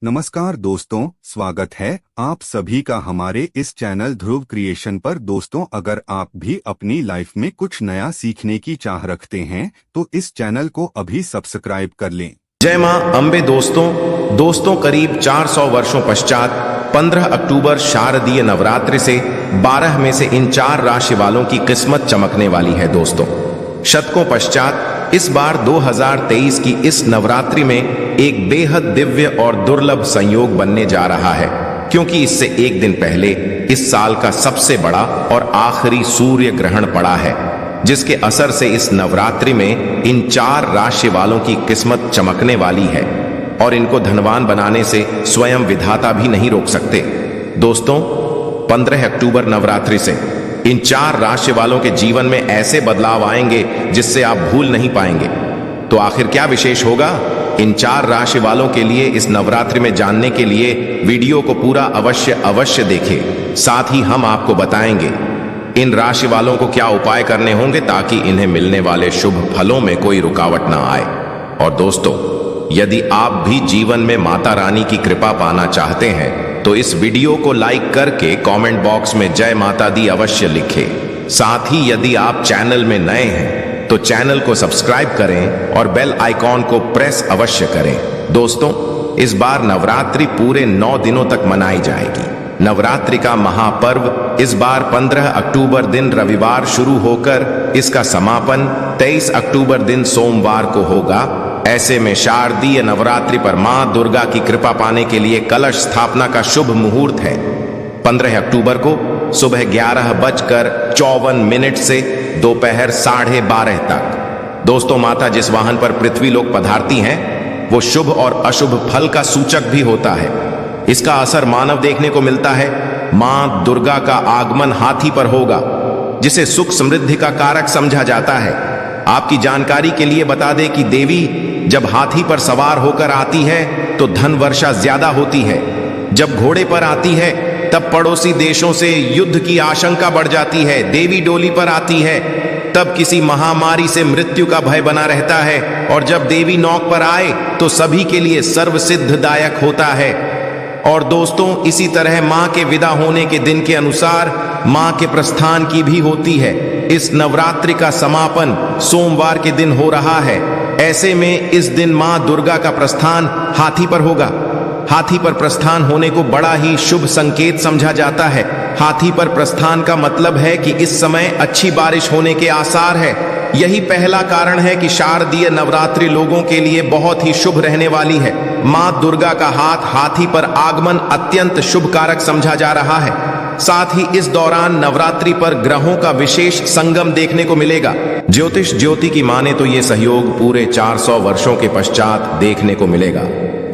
नमस्कार दोस्तों, स्वागत है आप सभी का हमारे इस चैनल ध्रुव क्रिएशन पर। दोस्तों, अगर आप भी अपनी लाइफ में कुछ नया सीखने की चाह रखते हैं तो इस चैनल को अभी सब्सक्राइब कर लें। जय मां अंबे। दोस्तों करीब 400 वर्षों पश्चात 15 अक्टूबर शारदीय नवरात्रि से 12 में से इन 4 राशि वालों की किस्मत चमकने वाली है। दोस्तों, शतकों पश्चात इस बार 2023 की इस नवरात्रि में एक बेहद दिव्य और दुर्लभ संयोग बनने जा रहा है, क्योंकि इससे एक दिन पहले इस साल का सबसे बड़ा और आखिरी सूर्य ग्रहण पड़ा है, जिसके असर से इस नवरात्रि में इन 4 राशि वालों की किस्मत चमकने वाली है और इनको धनवान बनाने से स्वयं विधाता भी नहीं रोक सकते। दोस्तों, 15 अक्टूबर नवरात्रि से इन 4 राशि वालों के जीवन में ऐसे बदलाव आएंगे जिससे आप भूल नहीं पाएंगे। तो आखिर क्या विशेष होगा इन 4 राशि वालों के लिए इस नवरात्रि में जानने के लिए वीडियो को पूरा अवश्य देखें। साथ ही हम आपको बताएंगे इन राशि वालों को क्या उपाय करने होंगे ताकि इन्हें मिलने वाले शुभ फलों में कोई रुकावट ना आए। और दोस्तों, यदि आप भी जीवन में माता रानी की कृपा पाना चाहते हैं तो इस वीडियो को लाइक करके कमेंट बॉक्स में जय माता दी अवश्य लिखें। साथ ही यदि आप चैनल में नए हैं तो चैनल को सब्सक्राइब करें और बेल आइकॉन को प्रेस अवश्य करें। दोस्तों, इस बार नवरात्रि पूरे 9 दिनों तक मनाई जाएगी। नवरात्रि का महापर्व इस बार 15 अक्टूबर दिन रविवार शुरू होकर इसका समापन 23 अक्टूबर दिन सोमवार को होगा। ऐसे में शारदीय नवरात्रि पर मां दुर्गा की कृपा पाने के लिए कलश स्थापना का शुभ मुहूर्त है 15 अक्टूबर को सुबह 11:54 से दोपहर 12:30 तक। दोस्तों, माता जिस वाहन पर पृथ्वी लोक पधारती हैं वो शुभ और अशुभ फल का सूचक भी होता है। इसका असर मानव देखने को मिलता है। मां दुर्गा का आगमन हाथी पर होगा, जिसे सुख समृद्धि का कारक समझा जाता है। आपकी जानकारी के लिए बता दें कि देवी जब हाथी पर सवार होकर आती है तो धन वर्षा ज्यादा होती है। जब घोड़े पर आती है तब पड़ोसी देशों से युद्ध की आशंका बढ़ जाती है। देवी डोली पर आती है तब किसी महामारी से मृत्यु का भय बना रहता है, और जब देवी नौक पर आए तो सभी के लिए सर्वसिद्धदायक होता है। और दोस्तों, इसी तरह मां के विदा होने के दिन के अनुसार मां के प्रस्थान की भी होती है। इस नवरात्रि का समापन सोमवार के दिन हो रहा है। ऐसे में इस दिन मां दुर्गा का प्रस्थान हाथी पर होगा। हाथी पर प्रस्थान होने को बड़ा ही शुभ संकेत समझा जाता है। हाथी पर प्रस्थान का मतलब है कि इस समय अच्छी बारिश होने के आसार है। यही पहला कारण है कि शारदीय नवरात्रि लोगों के लिए बहुत ही शुभ रहने वाली है। मां दुर्गा का हाथी पर आगमन अत्यंत शुभ कारक समझा जा रहा है। साथ ही इस दौरान नवरात्रि पर ग्रहों का विशेष संगम देखने को मिलेगा। ज्योतिष ज्योति की माने तो ये सहयोग पूरे 400 वर्षों के पश्चात देखने को मिलेगा।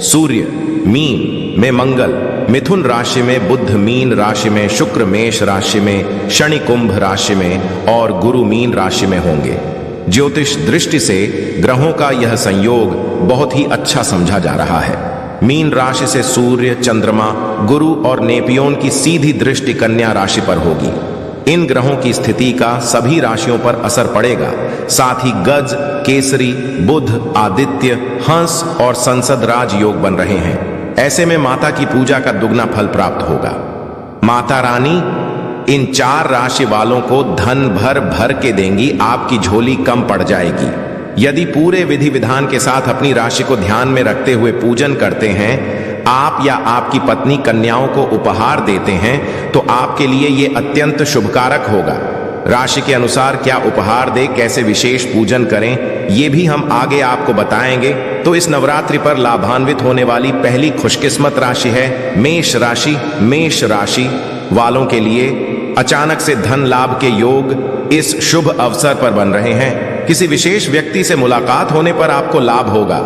सूर्य मीन में, मंगल मिथुन राशि में, बुध मीन राशि में, शुक्र मेष राशि में, शनि कुंभ राशि में और गुरु मीन राशि में होंगे। ज्योतिष दृष्टि से ग्रहों का यह संयोग बहुत ही अच्छा समझा जा रहा है। मीन राशि से सूर्य, चंद्रमा, गुरु और नेपियोन की सीधी दृष्टि कन्या राशि पर होगी। इन ग्रहों की स्थिति का सभी राशियों पर असर पड़ेगा। साथ ही गज, केसरी, बुध, आदित्य, हंस और संसद राज योग बन रहे हैं। ऐसे में माता की पूजा का दुगना फल प्राप्त होगा। माता रानी इन 4 राशि वालों को धन भर के देंगी। आपकी झोली कम पड़ जाएगी। यदि पूरे विधि विधान के साथ अपनी राशि को ध्यान में रखते हुए पूजन करते हैं, आप या आपकी पत्नी कन्याओं को उपहार देते हैं तो आपके लिए ये अत्यंत शुभकारक होगा। राशि के अनुसार क्या उपहार दे, कैसे विशेष पूजन करें, ये भी हम आगे आपको बताएंगे। तो इस नवरात्रि पर लाभान्वित होने वाली पहली खुशकिस्मत राशि है मेष राशि। मेष राशि वालों के लिए अचानक से धन लाभ के योग इस शुभ अवसर पर बन रहे हैं। किसी विशेष व्यक्ति से मुलाकात होने पर आपको लाभ होगा।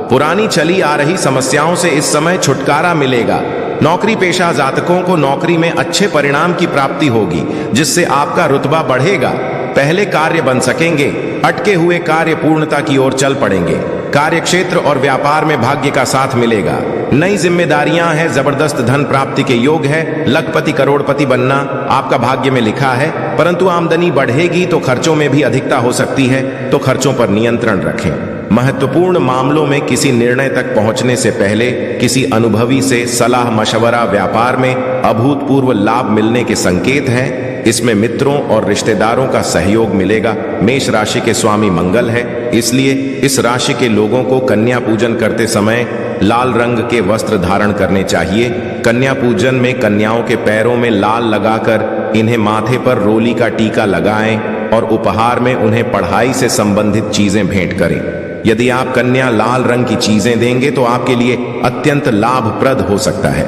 पुरानी चली आ रही समस्याओं से इस समय छुटकारा मिलेगा। नौकरी पेशा जातकों को नौकरी में अच्छे परिणाम की प्राप्ति होगी, जिससे आपका रुतबा बढ़ेगा। पहले कार्य बन सकेंगे। अटके हुए कार्य पूर्णता की ओर चल पड़ेंगे। कार्यक्षेत्र और व्यापार में भाग्य का साथ मिलेगा। नई जिम्मेदारियां हैं। जबरदस्त धन प्राप्ति के योग है। लखपति करोड़पति बनना आपका भाग्य में लिखा है, परंतु आमदनी बढ़ेगी तो खर्चों में भी अधिकता हो सकती है, तो खर्चों पर नियंत्रण रखें। महत्वपूर्ण मामलों में किसी निर्णय तक पहुंचने से पहले किसी अनुभवी से सलाह मशवरा व्यापार में अभूतपूर्व लाभ मिलने के संकेत हैं। इसमें मित्रों और रिश्तेदारों का सहयोग मिलेगा। मेष राशि के स्वामी मंगल है, इसलिए इस राशि के लोगों को कन्या पूजन करते समय लाल रंग के वस्त्र धारण करने चाहिए। कन्या पूजन में कन्याओं के पैरों में लाल लगाकर इन्हें माथे पर रोली का टीका लगाएं और उपहार में उन्हें पढ़ाई से संबंधित चीजें भेंट करें। यदि आप कन्या लाल रंग की चीजें देंगे तो आपके लिए अत्यंत लाभप्रद हो सकता है।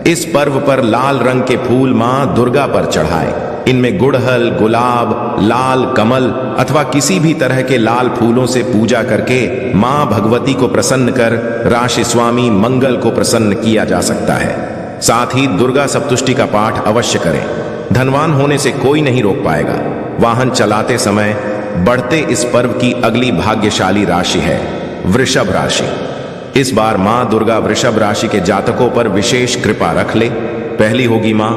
इस पर्व पर लाल रंग के फूल मां दुर्गा पर चढ़ाएं। इनमें गुड़हल, गुलाब, लाल कमल अथवा किसी भी तरह के लाल फूलों से पूजा करके मां भगवती को प्रसन्न कर राशि स्वामी मंगल को प्रसन्न किया जा सकता है। साथ ही दुर्गा सप्तुष्टि का पाठ अवश्य करें। धनवान होने से कोई नहीं रोक पाएगा। वाहन चलाते समय बढ़ते इस पर्व की अगली भाग्यशाली राशि है वृषभ राशि। इस बार मां दुर्गा वृषभ राशि के जातकों पर विशेष कृपा रख ले। पहली होगी मां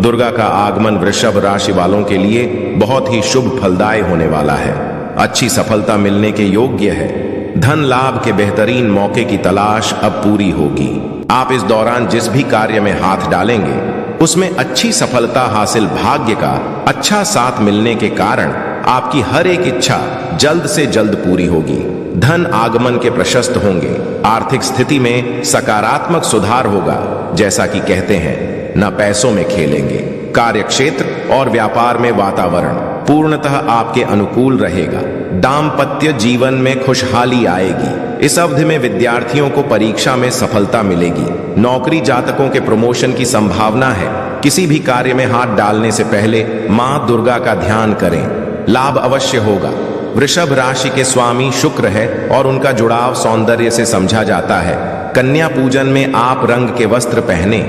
दुर्गा का आगमन वृषभ राशि वालों के लिए बहुत ही शुभ फलदायी होने वाला है। अच्छी सफलता मिलने के योग्य है। धन लाभ के बेहतरीन मौके की तलाश अब पूरी होगी। आप इस दौरान जिस भी कार्य में हाथ डालेंगे उसमें अच्छी सफलता हासिल, भाग्य का अच्छा साथ मिलने के कारण आपकी हर एक इच्छा जल्द से जल्द पूरी होगी। धन आगमन के प्रशस्त होंगे। आर्थिक स्थिति में सकारात्मक सुधार होगा। जैसा कि कहते हैं न पैसों में खेलेंगे। कार्य क्षेत्र और व्यापार में वातावरण पूर्णतः आपके अनुकूल रहेगा। दाम्पत्य जीवन में खुशहाली आएगी। इस अवधि में विद्यार्थियों को परीक्षा में सफलता मिलेगी। नौकरी जातकों के प्रमोशन की संभावना है। किसी भी कार्य में हाथ डालने से पहले मां दुर्गा का ध्यान करें। लाभ अवश्य होगा। वृषभ राशि के स्वामी शुक्र है और उनका जुड़ाव सौंदर्य से समझा जाता है। कन्या पूजन में आप रंग के वस्त्र पहने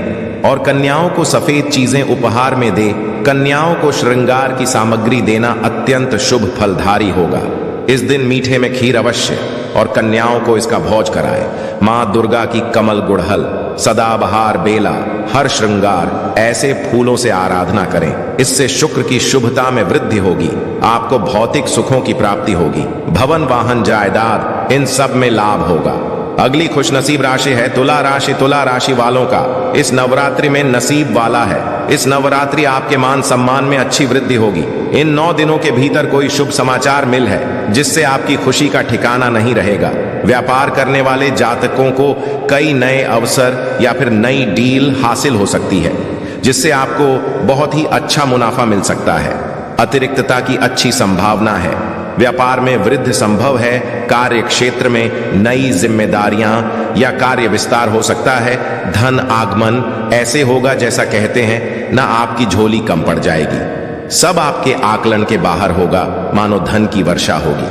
और कन्याओं को सफेद चीजें उपहार में दे। कन्याओं को श्रृंगार की सामग्री देना अत्यंत शुभ फलधारी होगा। इस दिन मीठे में खीर अवश्य और कन्याओं को इसका भोज कराएं। मां दुर्गा की कमल, गुड़हल, सदाबहार, बेला, हर श्रृंगार ऐसे फूलों से आराधना करें। इससे शुक्र की शुभता में वृद्धि होगी। आपको भौतिक सुखों की प्राप्ति होगी। भवन, वाहन, जायदाद इन सब में लाभ होगा। अगली खुशनसीब राशि है तुला राशि। तुला राशि वालों का इस नवरात्रि में नसीब वाला है। इस नवरात्रि आपके मान सम्मान में अच्छी वृद्धि होगी। इन 9 दिनों के भीतर कोई शुभ समाचार मिल है जिससे आपकी खुशी का ठिकाना नहीं रहेगा। व्यापार करने वाले जातकों को कई नए अवसर या फिर नई डील हासिल हो सकती है जिससे आपको बहुत ही अच्छा मुनाफा मिल सकता है। अतिरिक्तता की अच्छी संभावना है। व्यापार में वृद्धि संभव है। कार्य क्षेत्र में नई जिम्मेदारियां या कार्य विस्तार हो सकता है। धन आगमन ऐसे होगा जैसा कहते हैं ना आपकी झोली कम पड़ जाएगी। सब आपके आकलन के बाहर होगा, मानो धन की वर्षा होगी।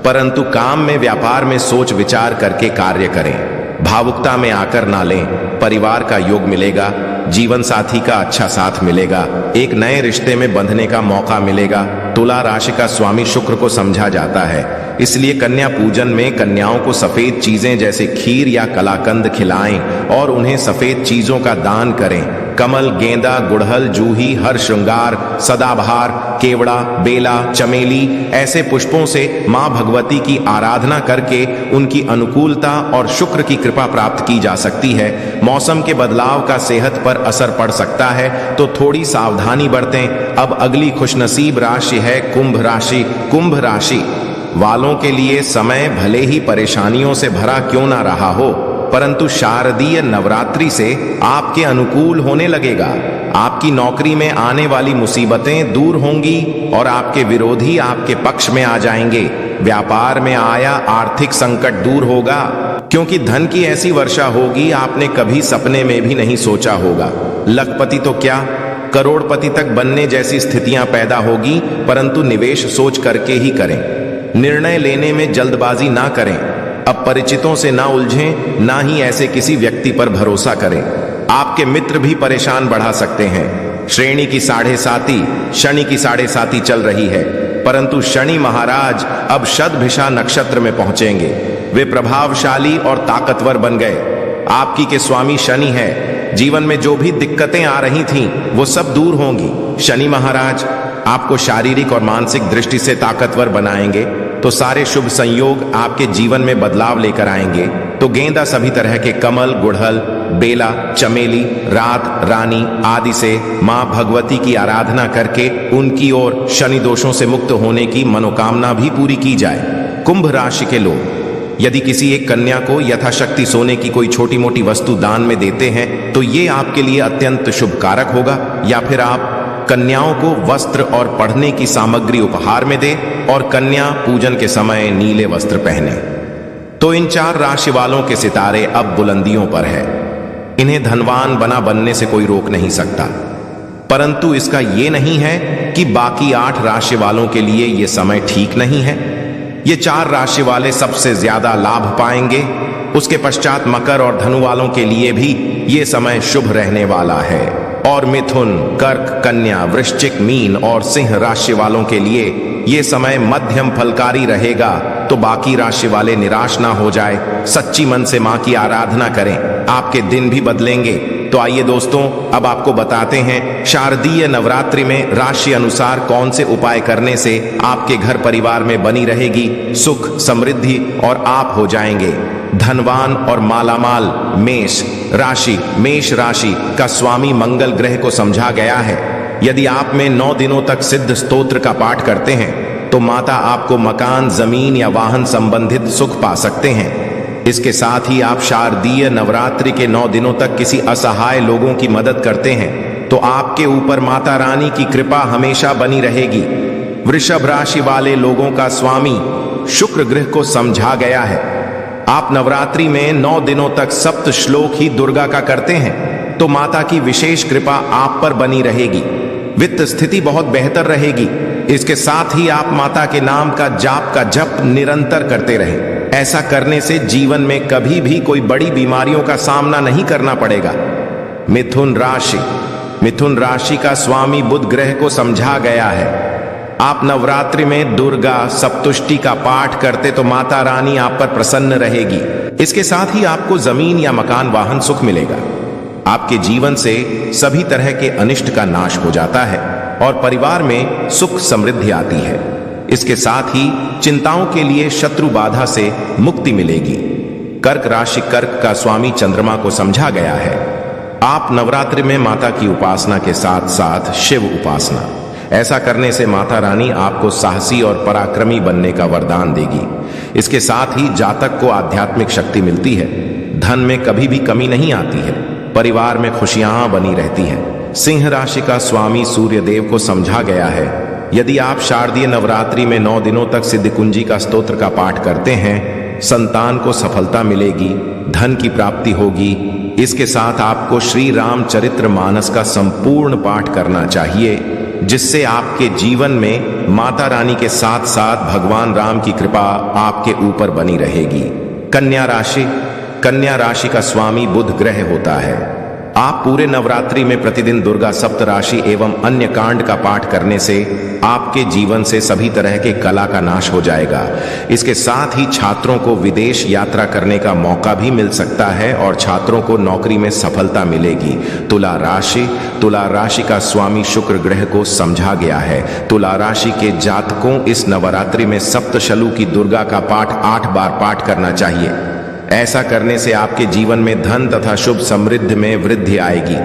परंतु काम में, व्यापार में सोच विचार करके कार्य करें। भावुकता में आकर ना लें। परिवार का योग मिलेगा। जीवन साथी का अच्छा साथ मिलेगा। एक नए रिश्ते में बंधने का मौका मिलेगा। तुला राशि का स्वामी शुक्र को समझा जाता है, इसलिए कन्या पूजन में कन्याओं को सफेद चीजें जैसे खीर या कलाकंद खिलाएं और उन्हें सफेद चीजों का दान करें। कमल, गेंदा, गुड़हल, जूही, हर श्रृंगार, सदाबहार, केवड़ा, बेला, चमेली ऐसे पुष्पों से मां भगवती की आराधना करके उनकी अनुकूलता और शुक्र की कृपा प्राप्त की जा सकती है। मौसम के बदलाव का सेहत पर असर पड़ सकता है तो थोड़ी सावधानी बरतें। अब अगली खुशनसीब राशि है कुंभ राशि। कुंभ राशि वालों के लिए समय भले ही परेशानियों से भरा क्यों ना रहा हो, परंतु शारदीय नवरात्रि से आपके अनुकूल होने लगेगा। आपकी नौकरी में आने वाली मुसीबतें दूर होंगी और आपके विरोधी आपके पक्ष में आ जाएंगे। व्यापार में आया आर्थिक संकट दूर होगा क्योंकि धन की ऐसी वर्षा होगी आपने कभी सपने में भी नहीं सोचा होगा। लखपति तो क्या, करोड़पति तक बनने जैसी स्थितियां पैदा होगी, परंतु निवेश सोच करके ही करें। निर्णय लेने में जल्दबाजी ना करें। अपरिचितों से ना उलझें, ना ही ऐसे किसी व्यक्ति पर भरोसा करें। आपके मित्र भी परेशान बढ़ा सकते हैं। श्रेणी की 7.5 शनि की 7.5 चल रही है, परंतु शनि महाराज अब शतभिषा नक्षत्र में पहुंचेंगे। वे प्रभावशाली और ताकतवर बन गए। आपकी के स्वामी शनि है। जीवन में जो भी दिक्कतें आ रही थीं वो सब दूर होंगी। शनि महाराज आपको शारीरिक और मानसिक दृष्टि से ताकतवर बनाएंगे। तो सारे शुभ संयोग आपके जीवन में बदलाव लेकर आएंगे। तो गेंदा सभी तरह के कमल, गुड़हल, बेला, चमेली, रात रानी आदि से मां भगवती की आराधना करके उनकी ओर शनि दोषों से मुक्त होने की मनोकामना भी पूरी की जाए। कुंभ राशि के लोग यदि किसी एक कन्या को यथाशक्ति सोने की कोई छोटी मोटी वस्तु दान में देते हैं तो ये आपके लिए अत्यंत शुभ कारक होगा। या फिर आप कन्याओं को वस्त्र और पढ़ने की सामग्री उपहार में दें और कन्या पूजन के समय नीले वस्त्र पहने। तो इन 4 राशि वालों के सितारे अब बुलंदियों पर है। इन्हें धनवान बनने से कोई रोक नहीं सकता। परंतु इसका यह नहीं है कि बाकी 8 राशि वालों के लिए यह समय ठीक नहीं है। ये 4 राशि वाले सबसे ज्यादा लाभ पाएंगे। उसके पश्चात मकर और धनु वालों के लिए भी ये समय शुभ रहने वाला है। और मिथुन, कर्क, कन्या, वृश्चिक, मीन और सिंह राशि वालों के लिए ये समय मध्यम फलकारी रहेगा। तो बाकी राशि वाले निराश ना हो जाए, सच्ची मन से मां की आराधना करें, आपके दिन भी बदलेंगे। तो आइए दोस्तों, अब आपको बताते हैं शारदीय नवरात्रि में राशि अनुसार कौन से उपाय करने से आपके घर परिवार में बनी रहेगी सुख, समृद्धि और आप हो जाएंगे धनवान और मालामाल। मेष राशि का स्वामी मंगल ग्रह को समझा गया है। यदि आप में 9 दिनों तक सिद्ध स्तोत्र का पाठ करते हैं तो माता आपको मकान, जमीन या वाहन संबंधित सुख पा सकते हैं। इसके साथ ही आप शारदीय नवरात्रि के 9 दिनों तक किसी असहाय लोगों की मदद करते हैं तो आपके ऊपर माता रानी की कृपा हमेशा बनी रहेगी। वृषभ राशि वाले लोगों का स्वामी शुक्र ग्रह को समझा गया है। आप नवरात्रि में 9 दिनों तक सप्त श्लोक ही दुर्गा का करते हैं तो माता की विशेष कृपा आप पर बनी रहेगी। वित्त स्थिति बहुत बेहतर रहेगी। इसके साथ ही आप माता के नाम का जप निरंतर करते रहें। ऐसा करने से जीवन में कभी भी कोई बड़ी बीमारियों का सामना नहीं करना पड़ेगा। मिथुन राशि का स्वामी बुध ग्रह को समझा गया है। आप नवरात्रि में दुर्गा सप्तुष्टि का पाठ करते तो माता रानी आप पर प्रसन्न रहेगी। इसके साथ ही आपको जमीन या मकान, वाहन सुख मिलेगा। आपके जीवन से सभी तरह के अनिष्ट का नाश हो जाता है और परिवार में सुख समृद्धि आती है। इसके साथ ही चिंताओं के लिए शत्रु बाधा से मुक्ति मिलेगी। कर्क राशि का स्वामी चंद्रमा को समझा गया है। आप नवरात्रि में माता की उपासना के साथ साथ शिव उपासना, ऐसा करने से माता रानी आपको साहसी और पराक्रमी बनने का वरदान देगी। इसके साथ ही जातक को आध्यात्मिक शक्ति मिलती है। धन में कभी भी कमी नहीं आती है। परिवार में खुशियां बनी रहती हैं। सिंह राशि का स्वामी सूर्य देव को समझा गया है। यदि आप शारदीय नवरात्रि में 9 दिनों तक सिद्ध कुंजी का स्तोत्र का पाठ करते हैं, संतान को सफलता मिलेगी, धन की प्राप्ति होगी। इसके साथ आपको श्री रामचरित्र मानस का संपूर्ण पाठ करना चाहिए, जिससे आपके जीवन में माता रानी के साथ साथ भगवान राम की कृपा आपके ऊपर बनी रहेगी। कन्या राशि का स्वामी बुध ग्रह होता है। आप पूरे नवरात्रि में प्रतिदिन दुर्गा सप्तराशि एवं अन्य कांड का पाठ करने से आपके जीवन से सभी तरह के कला का नाश हो जाएगा। इसके साथ ही छात्रों को विदेश यात्रा करने का मौका भी मिल सकता है और छात्रों को नौकरी में सफलता मिलेगी। तुला राशि का स्वामी शुक्र ग्रह को समझा गया है। तुला राशि के जातकों इस नवरात्रि में सप्तशलु की दुर्गा का पाठ 8 बार पाठ करना चाहिए। ऐसा करने से आपके जीवन में धन तथा शुभ समृद्धि में वृद्धि आएगी।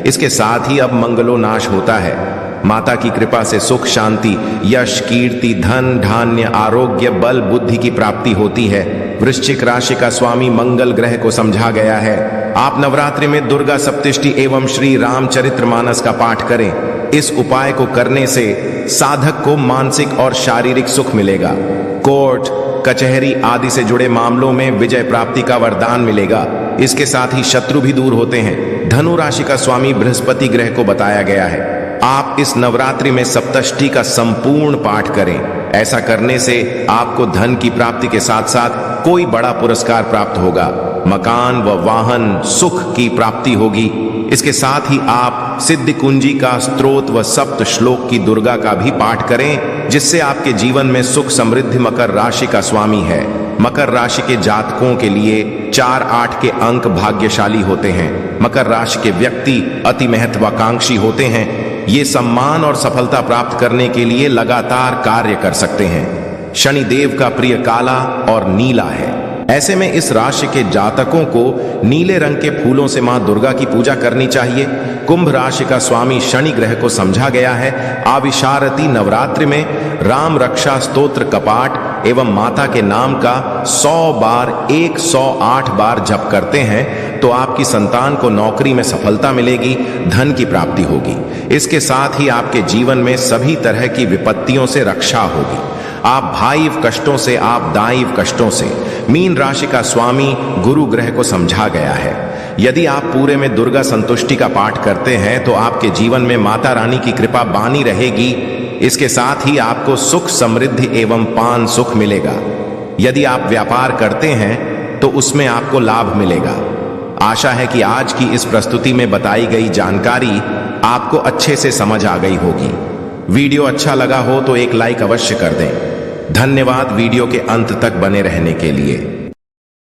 इसके साथ ही अब मंगलोनाश होता है। माता की कृपा से सुख, शांति, यश, कीर्ति, धन, धान्य, आरोग्य, बल, बुद्धि की प्राप्ति होती है। वृश्चिक राशि का स्वामी मंगल ग्रह को समझा गया है। आप नवरात्रि में दुर्गा सप्तष्टि एवं श्री रामचरित्र मानस का पाठ करें। इस उपाय को करने से साधक को मानसिक और शारीरिक सुख मिलेगा। कोर्ट कचहरी आदि से जुड़े मामलों में विजय प्राप्ति का वरदान मिलेगा। इसके साथ ही शत्रु भी दूर होते हैं। धनु राशि का स्वामी बृहस्पति ग्रह को बताया गया है। आप इस नवरात्रि में सप्तष्टि का संपूर्ण पाठ करें। ऐसा करने से आपको धन की प्राप्ति के साथ साथ कोई बड़ा पुरस्कार प्राप्त होगा। मकान व वाहन सुख की प्राप्ति होगी। इसके साथ ही आप सिद्ध कुंजी का स्तोत्र व सप्त श्लोक की दुर्गा का भी पाठ करें, जिससे आपके जीवन में सुख समृद्धि। मकर राशि का स्वामी है। मकर राशि के जातकों के लिए 4, 8 के अंक भाग्यशाली होते हैं। मकर राशि के व्यक्ति अति महत्वाकांक्षी होते हैं। ये सम्मान और सफलता प्राप्त करने के लिए लगातार कार्य कर सकते हैं। शनिदेव का प्रिय काला और नीला है। ऐसे में इस राशि के जातकों को नीले रंग के फूलों से मां दुर्गा की पूजा करनी चाहिए। कुंभ राशि का स्वामी शनि ग्रह को समझा गया है। आविशारती नवरात्रि में राम रक्षा स्तोत्र कपाट एवं माता के नाम का 100 बार 108 बार जप करते हैं तो आपकी संतान को नौकरी में सफलता मिलेगी, धन की प्राप्ति होगी। इसके साथ ही आपके जीवन में सभी तरह की विपत्तियों से रक्षा होगी। आप भाइव कष्टों से, आप दाइव कष्टों से। मीन राशि का स्वामी गुरु ग्रह को समझा गया है। यदि आप पूरे में दुर्गा संतुष्टि का पाठ करते हैं तो आपके जीवन में माता रानी की कृपा बानी रहेगी। इसके साथ ही आपको सुख, समृद्धि एवं पान सुख मिलेगा। यदि आप व्यापार करते हैं तो उसमें आपको लाभ मिलेगा। आशा है कि आज की इस प्रस्तुति में बताई गई जानकारी आपको अच्छे से समझ आ गई होगी। वीडियो अच्छा लगा हो तो एक लाइक अवश्य कर दें। धन्यवाद वीडियो के अंत तक बने रहने के लिए।